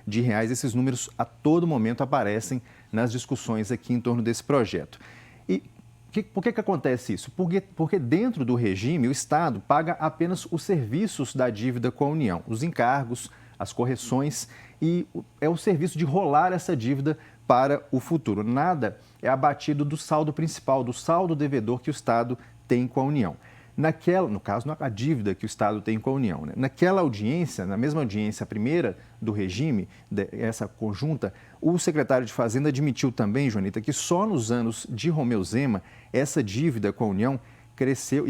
de reais. Esses números a todo momento aparecem nas discussões aqui em torno desse projeto. E por que acontece isso? Porque dentro do regime o Estado paga apenas os serviços da dívida com a União, os encargos, as correções e é o serviço de rolar essa dívida para o futuro. Nada é abatido do saldo principal, do saldo devedor que o Estado tem com a União. No caso, a dívida que o Estado tem com a União. Né? Naquela audiência, na mesma audiência, a primeira do regime, essa conjunta, o secretário de Fazenda admitiu também, Joanita, que só nos anos de Romeu Zema, essa dívida com a União cresceu,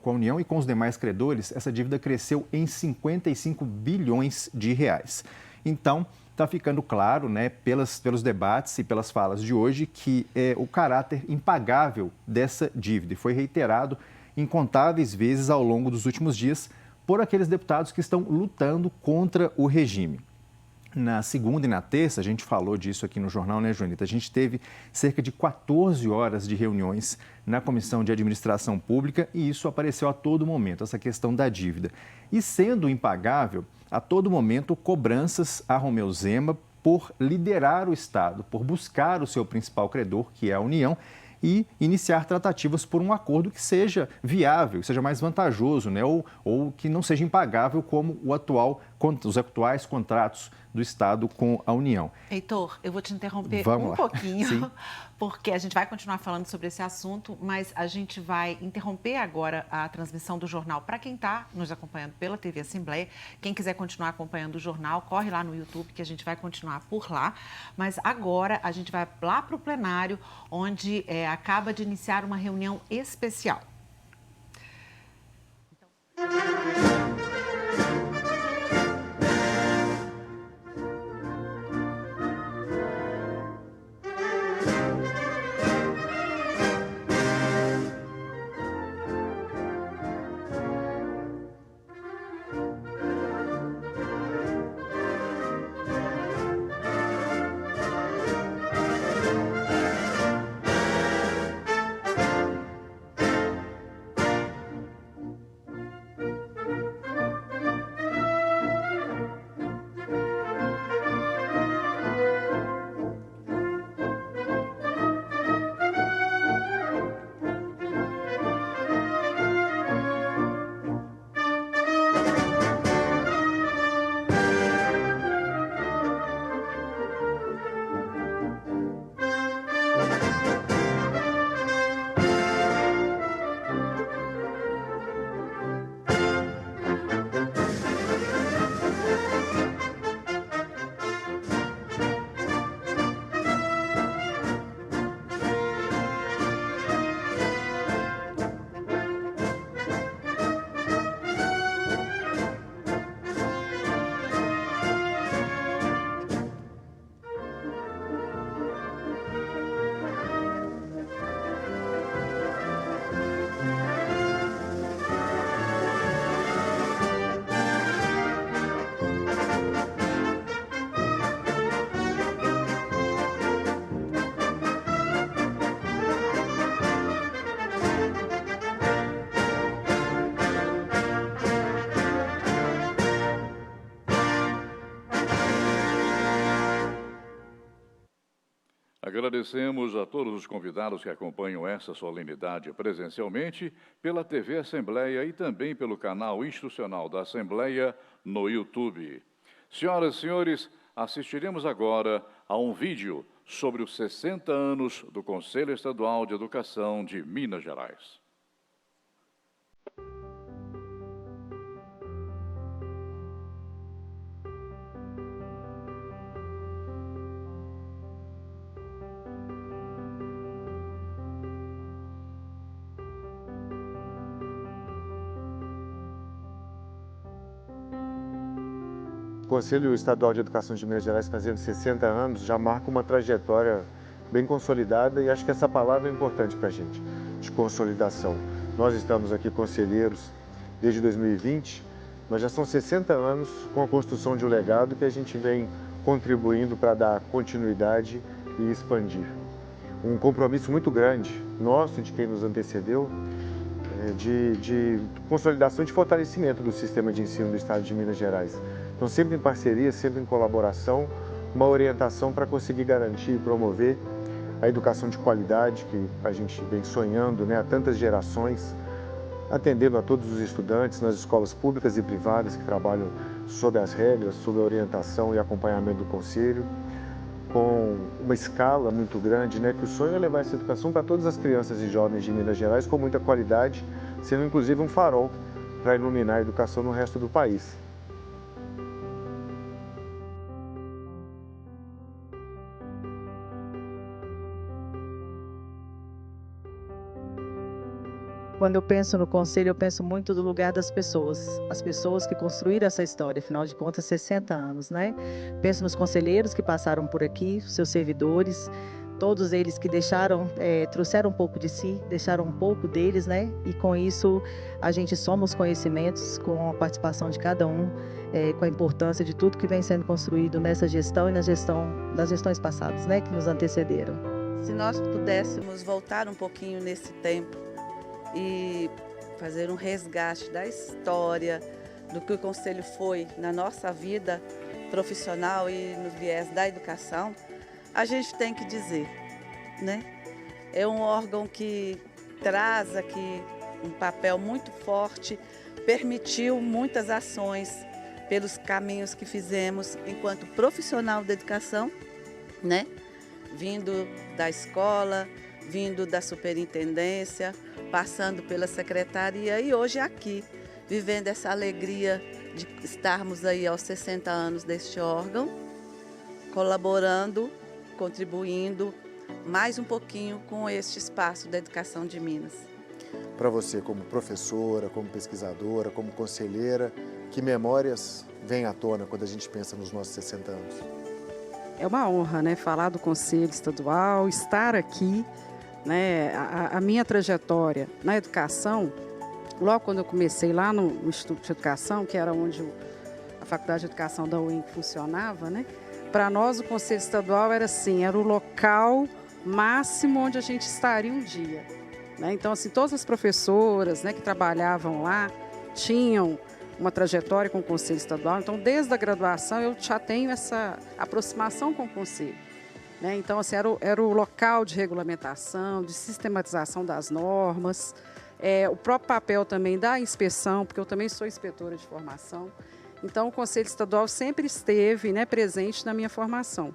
com a União e com os demais credores, essa dívida cresceu em 55 bilhões de reais. Então, está ficando claro, né, pelos debates e pelas falas de hoje, que o caráter impagável dessa dívida. E foi reiterado incontáveis vezes ao longo dos últimos dias por aqueles deputados que estão lutando contra o regime. Na segunda e na terça, a gente falou disso aqui no jornal, né, Joanita? A gente teve cerca de 14 horas de reuniões na Comissão de Administração Pública e isso apareceu a todo momento, essa questão da dívida. E sendo impagável, a todo momento, cobranças a Romeu Zema por liderar o Estado, por buscar o seu principal credor, que é a União, e iniciar tratativas por um acordo que seja viável, que seja mais vantajoso, né? ou que não seja impagável como os atuais contratos do Estado com a União. Heitor, eu vou te interromper pouquinho, Sim. Porque a gente vai continuar falando sobre esse assunto, mas a gente vai interromper agora a transmissão do jornal para quem está nos acompanhando pela TV Assembleia. Quem quiser continuar acompanhando o jornal, corre lá no YouTube que a gente vai continuar por lá. Mas agora a gente vai lá para o plenário, onde acaba de iniciar uma reunião especial. Agradecemos a todos os convidados que acompanham essa solenidade presencialmente pela TV Assembleia e também pelo canal institucional da Assembleia no YouTube. Senhoras e senhores, assistiremos agora a um vídeo sobre os 60 anos do Conselho Estadual de Educação de Minas Gerais. O Conselho Estadual de Educação de Minas Gerais fazendo 60 anos já marca uma trajetória bem consolidada e acho que essa palavra é importante para a gente, de consolidação. Nós estamos aqui conselheiros desde 2020, mas já são 60 anos com a construção de um legado que a gente vem contribuindo para dar continuidade e expandir. Um compromisso muito grande, nosso e de quem nos antecedeu, de consolidação e de fortalecimento do sistema de ensino do Estado de Minas Gerais. Então, sempre em parceria, sempre em colaboração, uma orientação para conseguir garantir e promover a educação de qualidade que a gente vem sonhando, né, há tantas gerações, atendendo a todos os estudantes nas escolas públicas e privadas que trabalham sob as regras, sob a orientação e acompanhamento do Conselho, com uma escala muito grande, né, que o sonho é levar essa educação para todas as crianças e jovens de Minas Gerais com muita qualidade, sendo inclusive um farol para iluminar a educação no resto do país. Quando eu penso no Conselho, eu penso muito do lugar das pessoas. As pessoas que construíram essa história, afinal de contas, 60 anos, né? Penso nos conselheiros que passaram por aqui, seus servidores, todos eles que trouxeram um pouco de si, deixaram um pouco deles, né? E com isso, a gente soma os conhecimentos com a participação de cada um, com a importância de tudo que vem sendo construído nessa gestão e nas gestões passadas, né? Que nos antecederam. Se nós pudéssemos voltar um pouquinho nesse tempo, e fazer um resgate da história, do que o Conselho foi na nossa vida profissional e no viés da educação, a gente tem que dizer, né? É um órgão que traz aqui um papel muito forte, permitiu muitas ações pelos caminhos que fizemos enquanto profissional da educação, né? Vindo da escola, vindo da superintendência, passando pela secretaria e hoje aqui, vivendo essa alegria de estarmos aí aos 60 anos deste órgão, colaborando, contribuindo mais um pouquinho com este espaço da educação de Minas. Para você, como professora, como pesquisadora, como conselheira, que memórias vêm à tona quando a gente pensa nos nossos 60 anos? É uma honra, né, falar do Conselho Estadual, estar aqui. Né, a minha trajetória na educação, logo quando eu comecei lá no Instituto de Educação, que era onde a Faculdade de Educação da UEM funcionava, né, para nós o Conselho Estadual era assim, era o local máximo onde a gente estaria um dia. Né? Então, assim, todas as professoras, né, que trabalhavam lá tinham uma trajetória com o Conselho Estadual, então desde a graduação eu já tenho essa aproximação com o Conselho. Então, assim, era o local de regulamentação, de sistematização das normas, o próprio papel também da inspeção, porque eu também sou inspetora de formação. Então, o Conselho Estadual sempre esteve, né, presente na minha formação.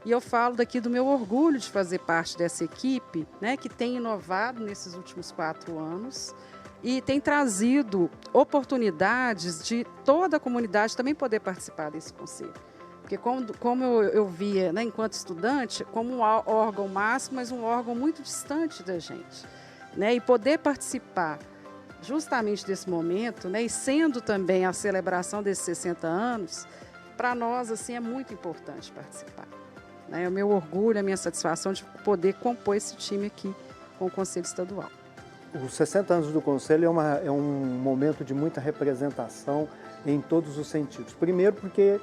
E eu falo daqui do meu orgulho de fazer parte dessa equipe, né, que tem inovado nesses últimos 4 anos e tem trazido oportunidades de toda a comunidade também poder participar desse conselho. Porque como eu via, né, enquanto estudante, como um órgão máximo, mas um órgão muito distante da gente. Né, e poder participar justamente desse momento, né, e sendo também a celebração desses 60 anos, para nós assim, é muito importante participar. Né, é o meu orgulho, a minha satisfação de poder compor esse time aqui com o Conselho Estadual. Os 60 anos do Conselho é um momento de muita representação em todos os sentidos. Primeiro porque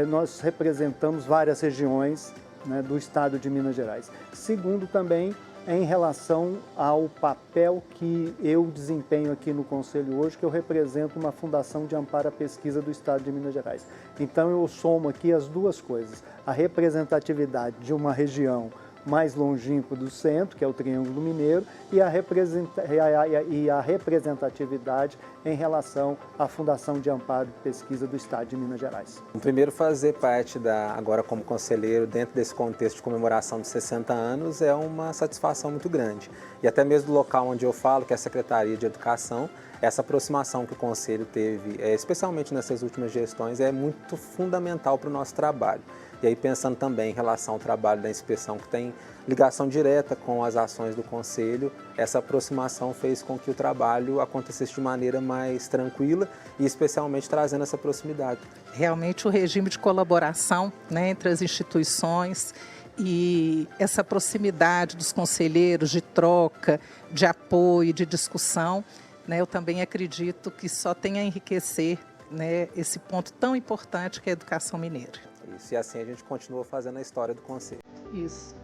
nós representamos várias regiões, né, do estado de Minas Gerais. Segundo, também em relação ao papel que eu desempenho aqui no Conselho hoje, que eu represento uma Fundação de Amparo à Pesquisa do estado de Minas Gerais. Então eu somo aqui as duas coisas, a representatividade de uma região mais longínqua do centro, que é o Triângulo Mineiro, e a representatividade em relação à Fundação de Amparo e Pesquisa do Estado de Minas Gerais. Primeiro, fazer parte agora como conselheiro dentro desse contexto de comemoração de 60 anos é uma satisfação muito grande. E até mesmo do local onde eu falo, que é a Secretaria de Educação, essa aproximação que o Conselho teve, especialmente nessas últimas gestões, é muito fundamental para o nosso trabalho. E aí pensando também em relação ao trabalho da inspeção, que tem ligação direta com as ações do Conselho, essa aproximação fez com que o trabalho acontecesse de maneira mais tranquila e especialmente trazendo essa proximidade. Realmente o regime de colaboração, né, entre as instituições e essa proximidade dos conselheiros, de troca, de apoio, de discussão, né, eu também acredito que só tem a enriquecer, né, esse ponto tão importante que é a educação mineira. Isso, e assim a gente continua fazendo a história do Conselho. Isso.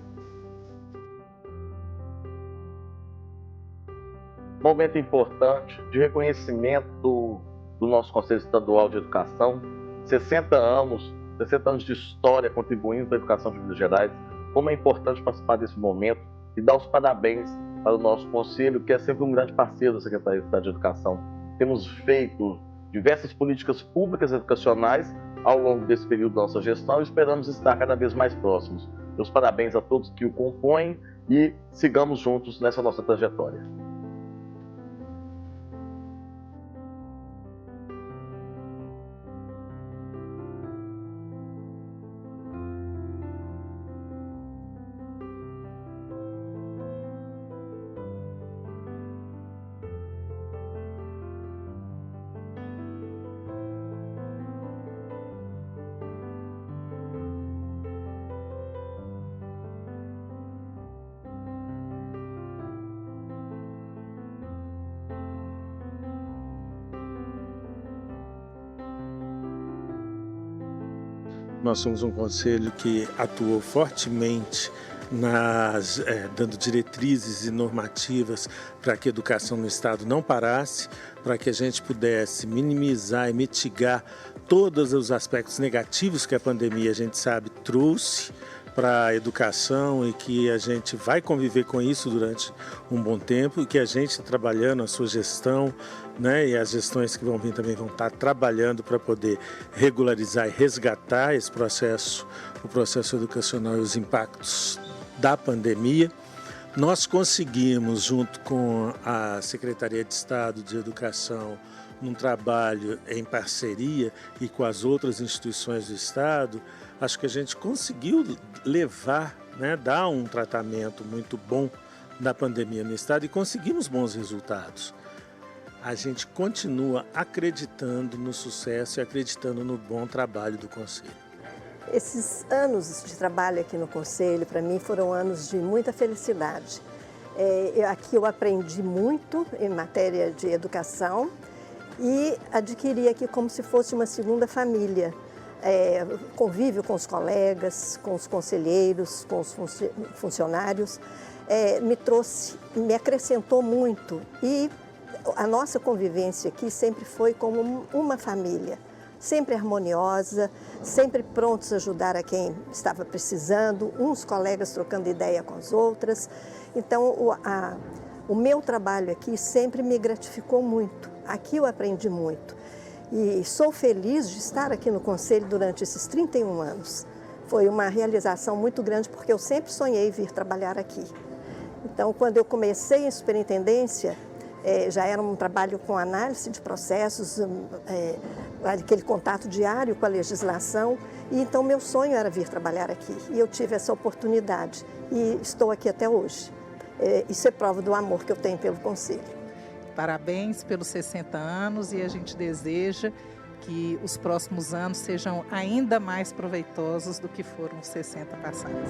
Momento importante de reconhecimento do nosso Conselho Estadual de Educação, 60 anos de história contribuindo para a educação de Minas Gerais. Como é importante participar desse momento e dar os parabéns para o nosso conselho, que é sempre um grande parceiro da Secretaria de Estado de Educação. Temos feito diversas políticas públicas educacionais ao longo desse período da nossa gestão e esperamos estar cada vez mais próximos. Meus parabéns a todos que o compõem e sigamos juntos nessa nossa trajetória. Nós somos um conselho que atuou fortemente dando diretrizes e normativas para que a educação no Estado não parasse, para que a gente pudesse minimizar e mitigar todos os aspectos negativos que a pandemia, a gente sabe, trouxe para a educação e que a gente vai conviver com isso durante um bom tempo e que a gente trabalhando a sua gestão, e as gestões que vão vir também vão estar trabalhando para poder regularizar e resgatar esse processo, o processo educacional e os impactos da pandemia. Nós conseguimos, junto com a Secretaria de Estado de Educação, num trabalho em parceria e com as outras instituições do Estado, acho que a gente conseguiu levar, dar um tratamento muito bom da pandemia no Estado e conseguimos bons resultados. A gente continua acreditando no sucesso e acreditando no bom trabalho do Conselho. Esses anos de trabalho aqui no Conselho, para mim, foram anos de muita felicidade. Aqui eu aprendi muito em matéria de educação e adquiri aqui como se fosse uma segunda família. Convívio com os colegas, com os conselheiros, com os funcionários, me acrescentou muito e a nossa convivência aqui sempre foi como uma família, sempre harmoniosa, sempre prontos a ajudar a quem estava precisando, uns colegas trocando ideia com as outras. Então, o meu trabalho aqui sempre me gratificou muito. Aqui eu aprendi muito. E sou feliz de estar aqui no Conselho durante esses 31 anos. Foi uma realização muito grande, porque eu sempre sonhei vir trabalhar aqui. Então, quando eu comecei em superintendência, já era um trabalho com análise de processos, aquele contato diário com a legislação, e então meu sonho era vir trabalhar aqui. E eu tive essa oportunidade e estou aqui até hoje. Isso é prova do amor que eu tenho pelo Conselho. Parabéns pelos 60 anos e a gente deseja que os próximos anos sejam ainda mais proveitosos do que foram os 60 passados.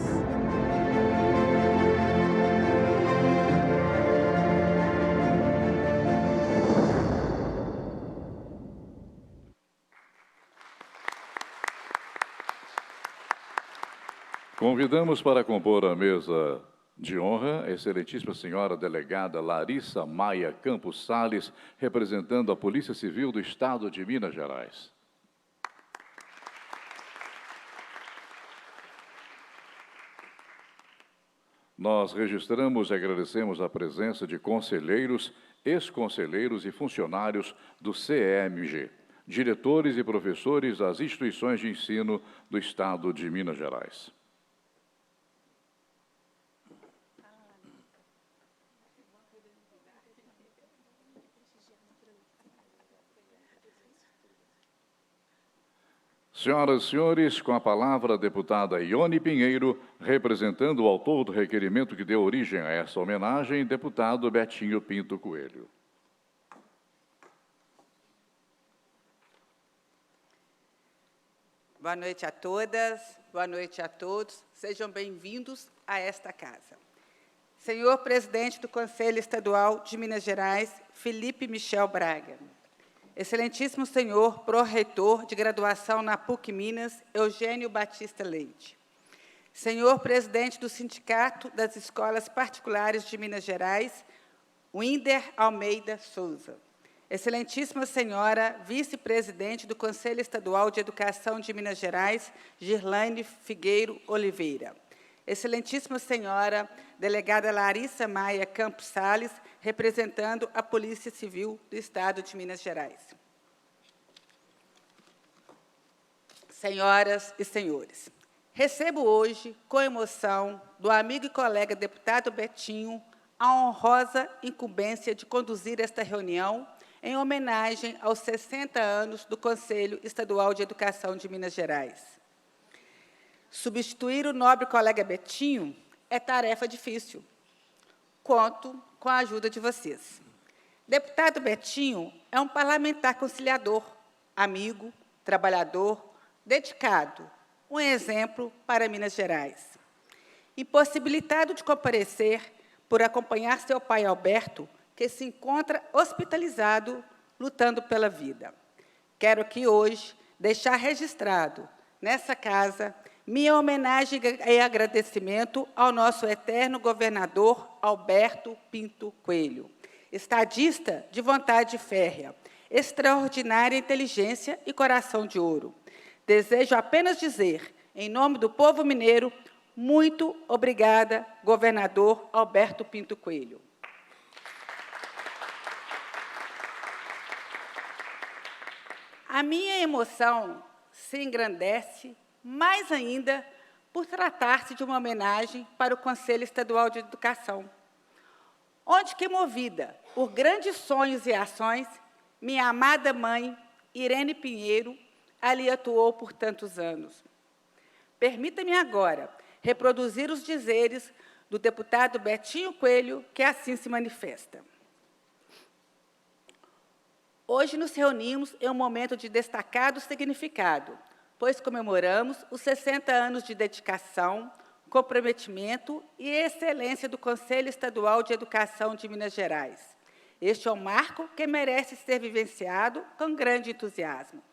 Convidamos para compor a mesa de honra a excelentíssima senhora delegada Larissa Maia Campos Salles, representando a Polícia Civil do Estado de Minas Gerais. Nós registramos e agradecemos a presença de conselheiros, ex-conselheiros e funcionários do CEMG, diretores e professores das instituições de ensino do Estado de Minas Gerais. Senhoras e senhores, com a palavra a deputada Ione Pinheiro, representando o autor do requerimento que deu origem a essa homenagem, deputado Betinho Pinto Coelho. Boa noite a todas, boa noite a todos. Sejam bem-vindos a esta casa. Senhor Presidente do Conselho Estadual de Minas Gerais, Felipe Michel Braga. Excelentíssimo Senhor Pró-Reitor de Graduação na PUC Minas, Eugênio Batista Leite. Senhor Presidente do Sindicato das Escolas Particulares de Minas Gerais, Winder Almeida Souza. Excelentíssima Senhora Vice-Presidente do Conselho Estadual de Educação de Minas Gerais, Girlane Figueiro Oliveira. Excelentíssima Senhora Delegada Larissa Maia Campos Salles, representando a Polícia Civil do Estado de Minas Gerais. Senhoras e senhores, recebo hoje, com emoção, do amigo e colega deputado Betinho, a honrosa incumbência de conduzir esta reunião em homenagem aos 60 anos do Conselho Estadual de Educação de Minas Gerais. Substituir o nobre colega Betinho é tarefa difícil. Conto com a ajuda de vocês. Deputado Betinho é um parlamentar conciliador, amigo, trabalhador, dedicado, um exemplo para Minas Gerais. Impossibilitado de comparecer por acompanhar seu pai Alberto, que se encontra hospitalizado, lutando pela vida. Quero aqui hoje deixar registrado, nessa casa, minha homenagem e agradecimento ao nosso eterno governador Alberto Pinto Coelho, estadista de vontade férrea, extraordinária inteligência e coração de ouro. Desejo apenas dizer, em nome do povo mineiro, muito obrigada, governador Alberto Pinto Coelho. A minha emoção se engrandece mais ainda por tratar-se de uma homenagem para o Conselho Estadual de Educação, onde que, movida por grandes sonhos e ações, minha amada mãe, Irene Pinheiro, ali atuou por tantos anos. Permita-me agora reproduzir os dizeres do deputado Betinho Coelho, que assim se manifesta. Hoje nos reunimos em um momento de destacado significado, pois comemoramos os 60 anos de dedicação, comprometimento e excelência do Conselho Estadual de Educação de Minas Gerais. Este é um marco que merece ser vivenciado com grande entusiasmo.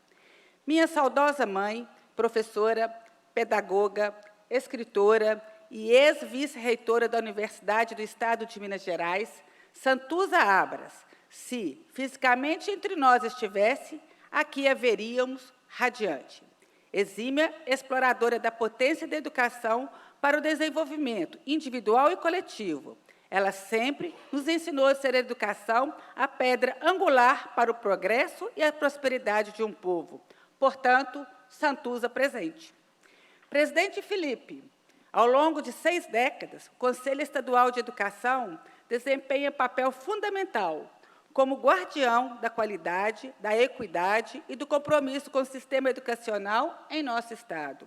Minha saudosa mãe, professora, pedagoga, escritora e ex-vice-reitora da Universidade do Estado de Minas Gerais, Santuza Abras, se fisicamente entre nós estivesse, aqui a veríamos radiante. Exímia exploradora da potência da educação para o desenvolvimento individual e coletivo. Ela sempre nos ensinou a ser a educação a pedra angular para o progresso e a prosperidade de um povo. Portanto, Santuza presente. Presidente Felipe, ao longo de 6 décadas, o Conselho Estadual de Educação desempenha papel fundamental como guardião da qualidade, da equidade e do compromisso com o sistema educacional em nosso Estado.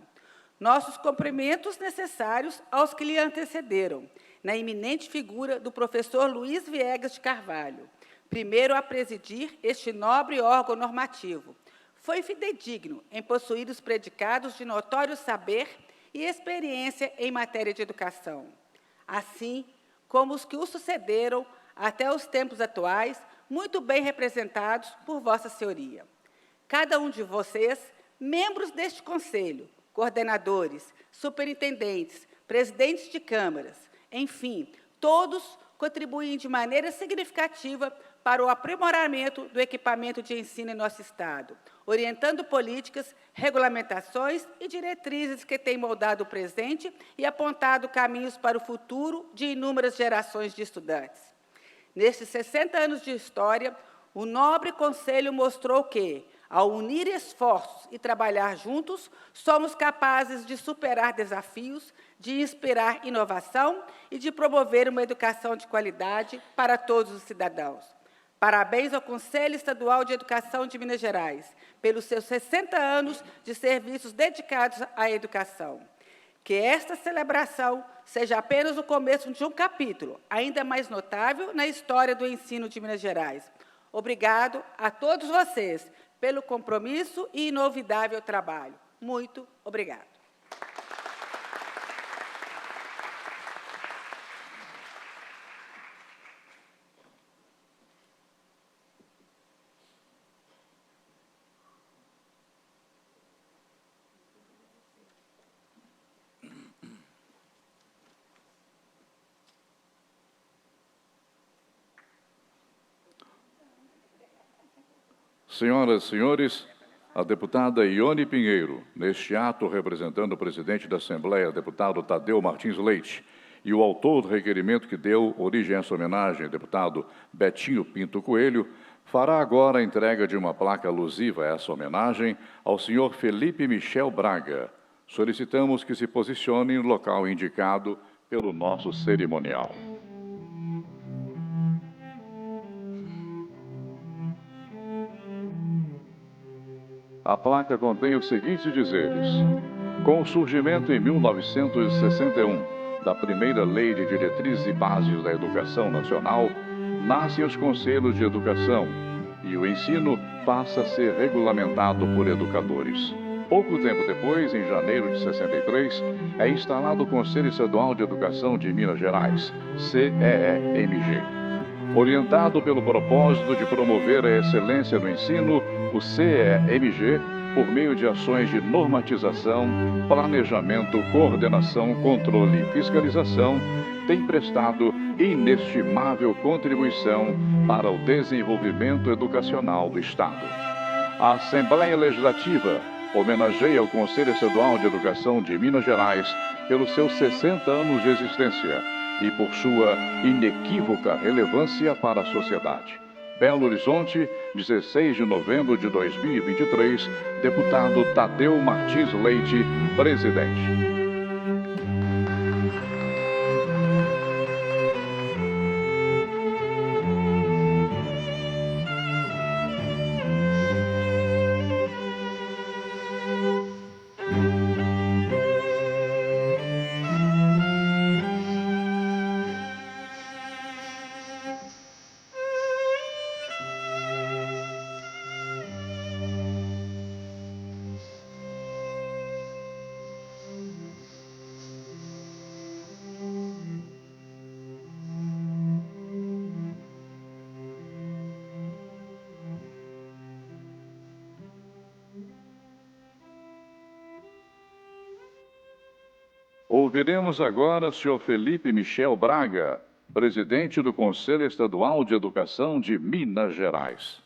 Nossos cumprimentos necessários aos que lhe antecederam, na eminente figura do professor Luiz Viegas de Carvalho, primeiro a presidir este nobre órgão normativo. Foi fidedigno em possuir os predicados de notório saber e experiência em matéria de educação, assim como os que o sucederam até os tempos atuais, muito bem representados por Vossa Senhoria. Cada um de vocês, membros deste Conselho, coordenadores, superintendentes, presidentes de câmaras, enfim, todos contribuem de maneira significativa para o aprimoramento do equipamento de ensino em nosso Estado, orientando políticas, regulamentações e diretrizes que têm moldado o presente e apontado caminhos para o futuro de inúmeras gerações de estudantes. Nestes 60 anos de história, o nobre Conselho mostrou que, ao unir esforços e trabalhar juntos, somos capazes de superar desafios, de inspirar inovação e de promover uma educação de qualidade para todos os cidadãos. Parabéns ao Conselho Estadual de Educação de Minas Gerais, pelos seus 60 anos de serviços dedicados à educação. Que esta celebração seja apenas o começo de um capítulo, ainda mais notável na história do ensino de Minas Gerais. Obrigado a todos vocês pelo compromisso e inovidável trabalho. Muito obrigado. Senhoras e senhores, a deputada Ione Pinheiro, neste ato representando o presidente da Assembleia, deputado Tadeu Martins Leite, e o autor do requerimento que deu origem a essa homenagem, deputado Betinho Pinto Coelho, fará agora a entrega de uma placa alusiva a essa homenagem ao senhor Felipe Michel Braga. Solicitamos que se posicione no local indicado pelo nosso cerimonial. A placa contém os seguintes dizeres: com o surgimento em 1961 da primeira Lei de Diretrizes e Bases da Educação Nacional, nascem os Conselhos de Educação e o ensino passa a ser regulamentado por educadores. Pouco tempo depois, em janeiro de 63, é instalado o Conselho Estadual de Educação de Minas Gerais, CEEMG. Orientado pelo propósito de promover a excelência no ensino, o CEEMG, por meio de ações de normatização, planejamento, coordenação, controle e fiscalização, tem prestado inestimável contribuição para o desenvolvimento educacional do Estado. A Assembleia Legislativa homenageia o Conselho Estadual de Educação de Minas Gerais pelos seus 60 anos de existência e por sua inequívoca relevância para a sociedade. Belo Horizonte, 16 de novembro de 2023, deputado Tadeu Martins Leite, presidente. Ouviremos agora o senhor Felipe Michel Braga, presidente do Conselho Estadual de Educação de Minas Gerais.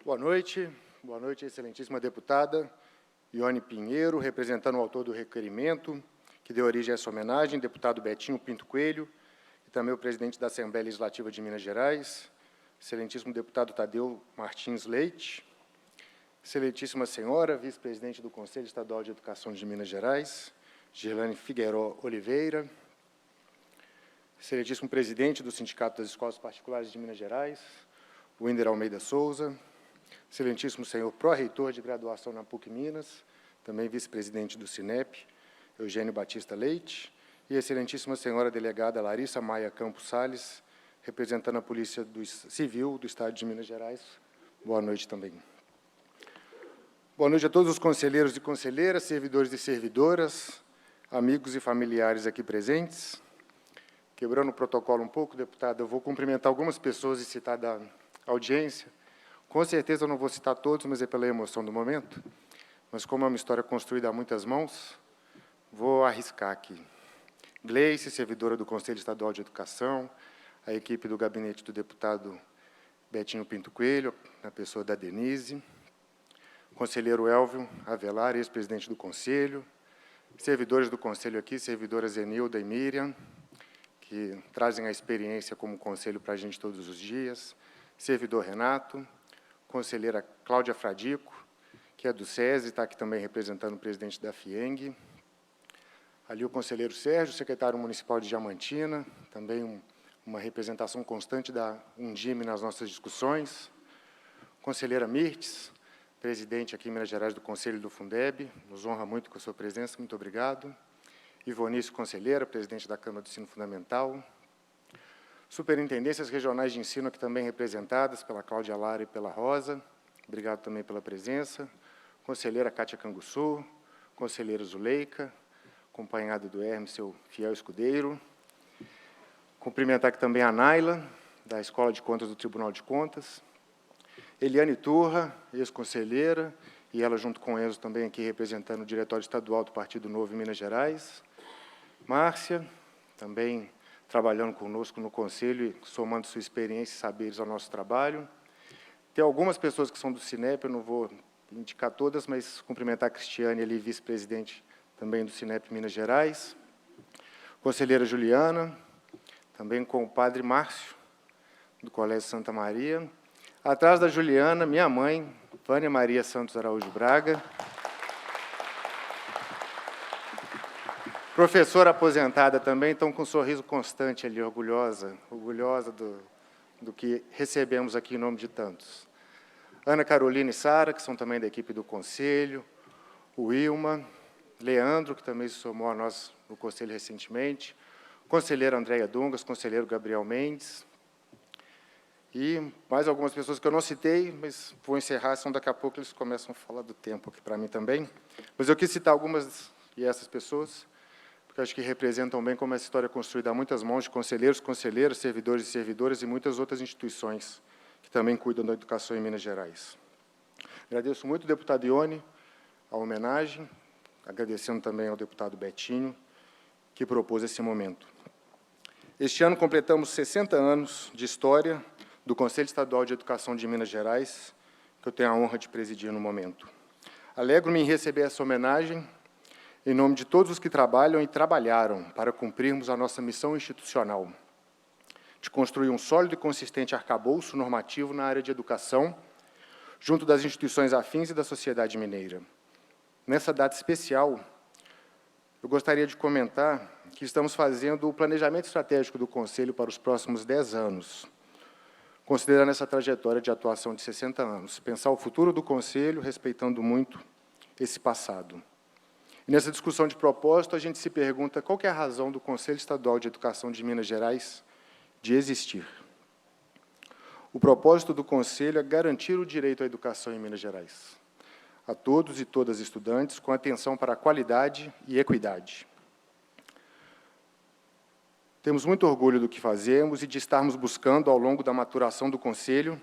Boa noite, excelentíssima deputada Ione Pinheiro, representando o autor do requerimento que deu origem a essa homenagem, deputado Betinho Pinto Coelho, e também o presidente da Assembleia Legislativa de Minas Gerais, excelentíssimo deputado Tadeu Martins Leite, excelentíssima senhora, vice-presidente do Conselho Estadual de Educação de Minas Gerais, Girlane Figueiró Oliveira, excelentíssimo presidente do Sindicato das Escolas Particulares de Minas Gerais, Winder Almeida Souza, excelentíssimo senhor pró-reitor de graduação na PUC Minas, também vice-presidente do Sinep, Eugênio Batista Leite, e a excelentíssima senhora delegada Larissa Maia Campos Salles, representando a Polícia Civil do Estado de Minas Gerais. Boa noite também. Boa noite a todos os conselheiros e conselheiras, servidores e servidoras, amigos e familiares aqui presentes. Quebrando o protocolo um pouco, deputada, eu vou cumprimentar algumas pessoas e citar da audiência. Com certeza eu não vou citar todos, mas é pela emoção do momento. Mas como é uma história construída a muitas mãos, vou arriscar aqui. Gleice, servidora do Conselho Estadual de Educação, a equipe do gabinete do deputado Betinho Pinto Coelho, na pessoa da Denise, conselheiro Elvio Avelar, ex-presidente do Conselho, servidores do Conselho aqui, servidoras Zenilda e Miriam, que trazem a experiência como conselho para a gente todos os dias, servidor Renato, conselheira Cláudia Fradico, que é do SESI, está aqui também representando o presidente da FIENG, ali o conselheiro Sérgio, secretário municipal de Diamantina, também uma representação constante da Undime nas nossas discussões. Conselheira Mirtes, presidente aqui em Minas Gerais do Conselho do Fundeb, nos honra muito com a sua presença, muito obrigado. Ivonice, conselheira, presidente da Câmara do Ensino Fundamental. Superintendências regionais de ensino aqui também representadas pela Cláudia Lara e pela Rosa, obrigado também pela presença. Conselheira Cátia Canguçu, conselheira Zuleika, acompanhado do Hermes, seu fiel escudeiro. Cumprimentar aqui também a Naila, da Escola de Contas do Tribunal de Contas. Eliane Turra, ex-conselheira, e ela junto com o Enzo também aqui representando o Diretório Estadual do Partido Novo em Minas Gerais. Márcia, também trabalhando conosco no Conselho e somando sua experiência e saberes ao nosso trabalho. Tem algumas pessoas que são do Cinep, eu não vou indicar todas, mas cumprimentar a Cristiane, ali, vice-presidente também do Cinep Minas Gerais. Conselheira Juliana, também com o padre Márcio, do Colégio Santa Maria. Atrás da Juliana, minha mãe, Vânia Maria Santos Araújo Braga. Professora aposentada também, então com um sorriso constante ali, orgulhosa do que recebemos aqui em nome de tantos. Ana Carolina e Sara, que são também da equipe do Conselho, o Wilma, Leandro, que também se somou a nós no Conselho recentemente, conselheira Andréia Dungas, conselheiro Gabriel Mendes, e mais algumas pessoas que eu não citei, mas vou encerrar, senão daqui a pouco eles começam a falar do tempo aqui para mim também. Mas eu quis citar algumas e essas pessoas, porque acho que representam bem como essa história é construída a muitas mãos de conselheiros, conselheiras, servidores e servidoras e muitas outras instituições que também cuidam da educação em Minas Gerais. Agradeço muito ao deputado Ione a homenagem, agradecendo também ao deputado Betinho, que propôs esse momento. Este ano completamos 60 anos de história do Conselho Estadual de Educação de Minas Gerais, que eu tenho a honra de presidir no momento. Alegro-me em receber essa homenagem em nome de todos os que trabalham e trabalharam para cumprirmos a nossa missão institucional, de construir um sólido e consistente arcabouço normativo na área de educação, junto das instituições afins e da sociedade mineira. Nessa data especial, eu gostaria de comentar que estamos fazendo o planejamento estratégico do Conselho para os próximos 10 anos, considerando essa trajetória de atuação de 60 anos, pensar o futuro do Conselho, respeitando muito esse passado. E nessa discussão de propósito, a gente se pergunta qual que é a razão do Conselho Estadual de Educação de Minas Gerais de existir. O propósito do Conselho é garantir o direito à educação em Minas Gerais, a todos e todas estudantes, com atenção para a qualidade e equidade. Temos muito orgulho do que fazemos e de estarmos buscando, ao longo da maturação do Conselho,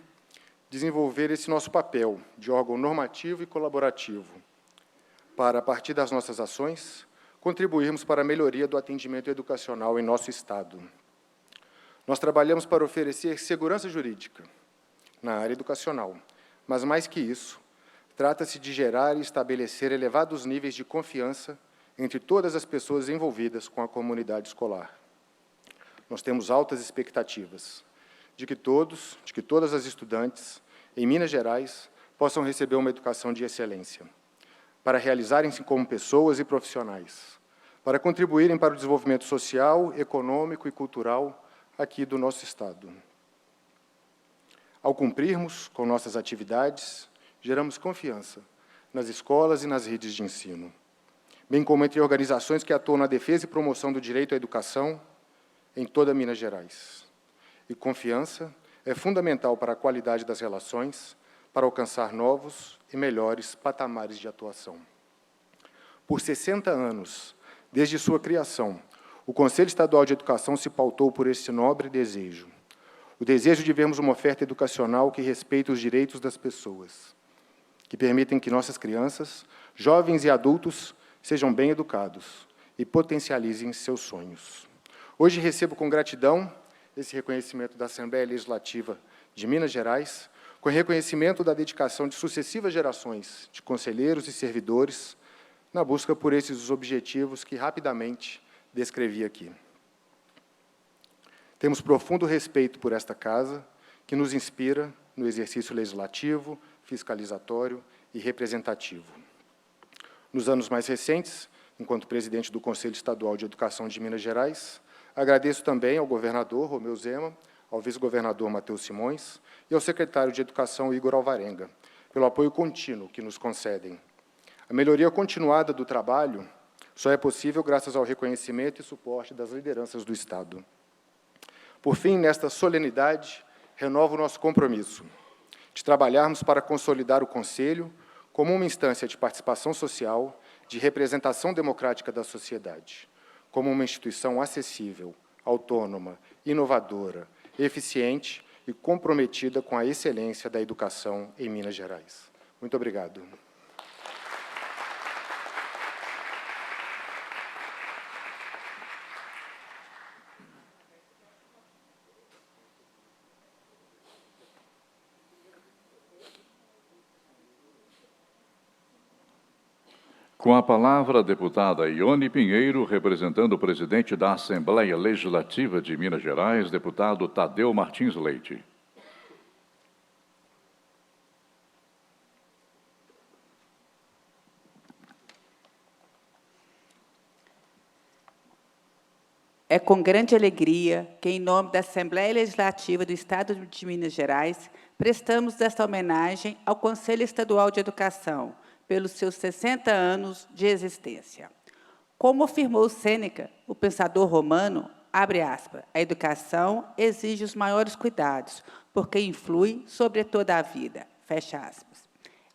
desenvolver esse nosso papel de órgão normativo e colaborativo, para, a partir das nossas ações, contribuirmos para a melhoria do atendimento educacional em nosso Estado. Nós trabalhamos para oferecer segurança jurídica na área educacional, mas, mais que isso, trata-se de gerar e estabelecer elevados níveis de confiança entre todas as pessoas envolvidas com a comunidade escolar. Nós temos altas expectativas de que todas as estudantes em Minas Gerais possam receber uma educação de excelência, para realizarem-se como pessoas e profissionais, para contribuírem para o desenvolvimento social, econômico e cultural aqui do nosso Estado. Ao cumprirmos com nossas atividades, geramos confiança nas escolas e nas redes de ensino, bem como entre organizações que atuam na defesa e promoção do direito à educação em toda Minas Gerais. E confiança é fundamental para a qualidade das relações, para alcançar novos e melhores patamares de atuação. Por 60 anos, desde sua criação, o Conselho Estadual de Educação se pautou por esse nobre desejo, o desejo de vermos uma oferta educacional que respeite os direitos das pessoas, que permitem que nossas crianças, jovens e adultos sejam bem educados e potencializem seus sonhos. Hoje recebo com gratidão esse reconhecimento da Assembleia Legislativa de Minas Gerais, com reconhecimento da dedicação de sucessivas gerações de conselheiros e servidores na busca por esses objetivos que rapidamente descrevi aqui. Temos profundo respeito por esta casa, que nos inspira no exercício legislativo, fiscalizatório e representativo. Nos anos mais recentes, enquanto presidente do Conselho Estadual de Educação de Minas Gerais, agradeço também ao governador Romeu Zema, ao vice-governador Matheus Simões e ao secretário de Educação Igor Alvarenga, pelo apoio contínuo que nos concedem. A melhoria continuada do trabalho só é possível graças ao reconhecimento e suporte das lideranças do Estado. Por fim, nesta solenidade, renovo o nosso compromisso de trabalharmos para consolidar o Conselho como uma instância de participação social, de representação democrática da sociedade, como uma instituição acessível, autônoma, inovadora, eficiente e comprometida com a excelência da educação em Minas Gerais. Muito obrigado. Com a palavra, a deputada Ione Pinheiro, representando o presidente da Assembleia Legislativa de Minas Gerais, deputado Tadeu Martins Leite. É com grande alegria que, em nome da Assembleia Legislativa do Estado de Minas Gerais, prestamos esta homenagem ao Conselho Estadual de Educação, pelos seus 60 anos de existência. Como afirmou Sêneca, o pensador romano, abre aspas, a educação exige os maiores cuidados, porque influi sobre toda a vida, fecha aspas.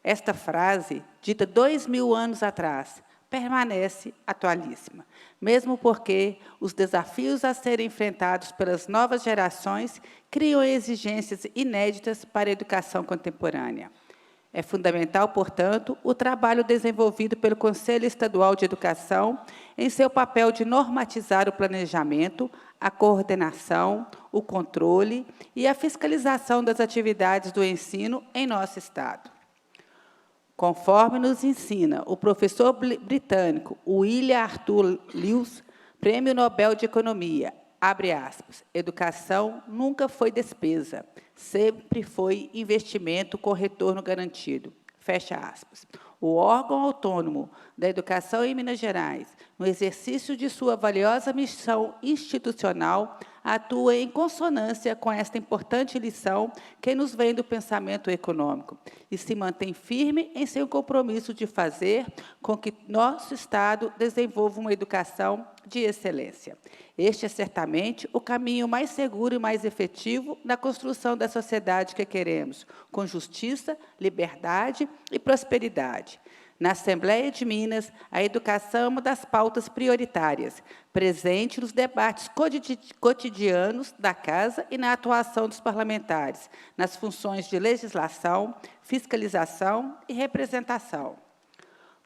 Esta frase, dita 2000 anos atrás, permanece atualíssima, mesmo porque os desafios a serem enfrentados pelas novas gerações criam exigências inéditas para a educação contemporânea. É fundamental, portanto, o trabalho desenvolvido pelo Conselho Estadual de Educação em seu papel de normatizar o planejamento, a coordenação, o controle e a fiscalização das atividades do ensino em nosso Estado. Conforme nos ensina o professor britânico William Arthur Lewis, Prêmio Nobel de Economia, abre aspas, educação nunca foi despesa, sempre foi investimento com retorno garantido, fecha aspas. O órgão autônomo da educação em Minas Gerais, no exercício de sua valiosa missão institucional, atua em consonância com esta importante lição que nos vem do pensamento econômico e se mantém firme em seu compromisso de fazer com que nosso Estado desenvolva uma educação de excelência. Este é certamente o caminho mais seguro e mais efetivo na construção da sociedade que queremos, com justiça, liberdade e prosperidade. Na Assembleia de Minas, a educação é uma das pautas prioritárias, presente nos debates cotidianos da Casa e na atuação dos parlamentares, nas funções de legislação, fiscalização e representação.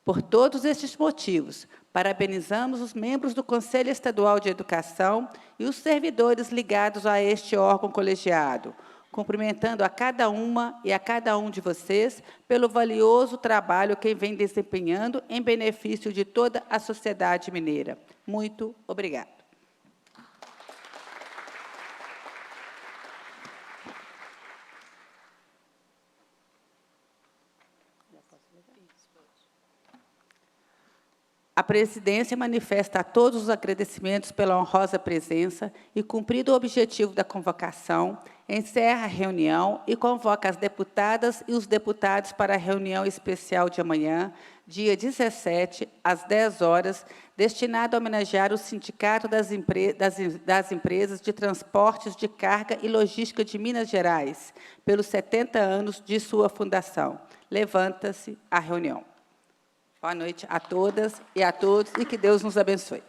Por todos estes motivos, parabenizamos os membros do Conselho Estadual de Educação e os servidores ligados a este órgão colegiado, cumprimentando a cada uma e a cada um de vocês pelo valioso trabalho que vem desempenhando em benefício de toda a sociedade mineira. Muito obrigada. A presidência manifesta a todos os agradecimentos pela honrosa presença e, cumprido o objetivo da convocação, encerra a reunião e convoca as deputadas e os deputados para a reunião especial de amanhã, dia 17, às 10 horas, destinada a homenagear o Sindicato das Empresas de Transportes de Carga e Logística de Minas Gerais, pelos 70 anos de sua fundação. Levanta-se a reunião. Boa noite a todas e a todos e que Deus nos abençoe.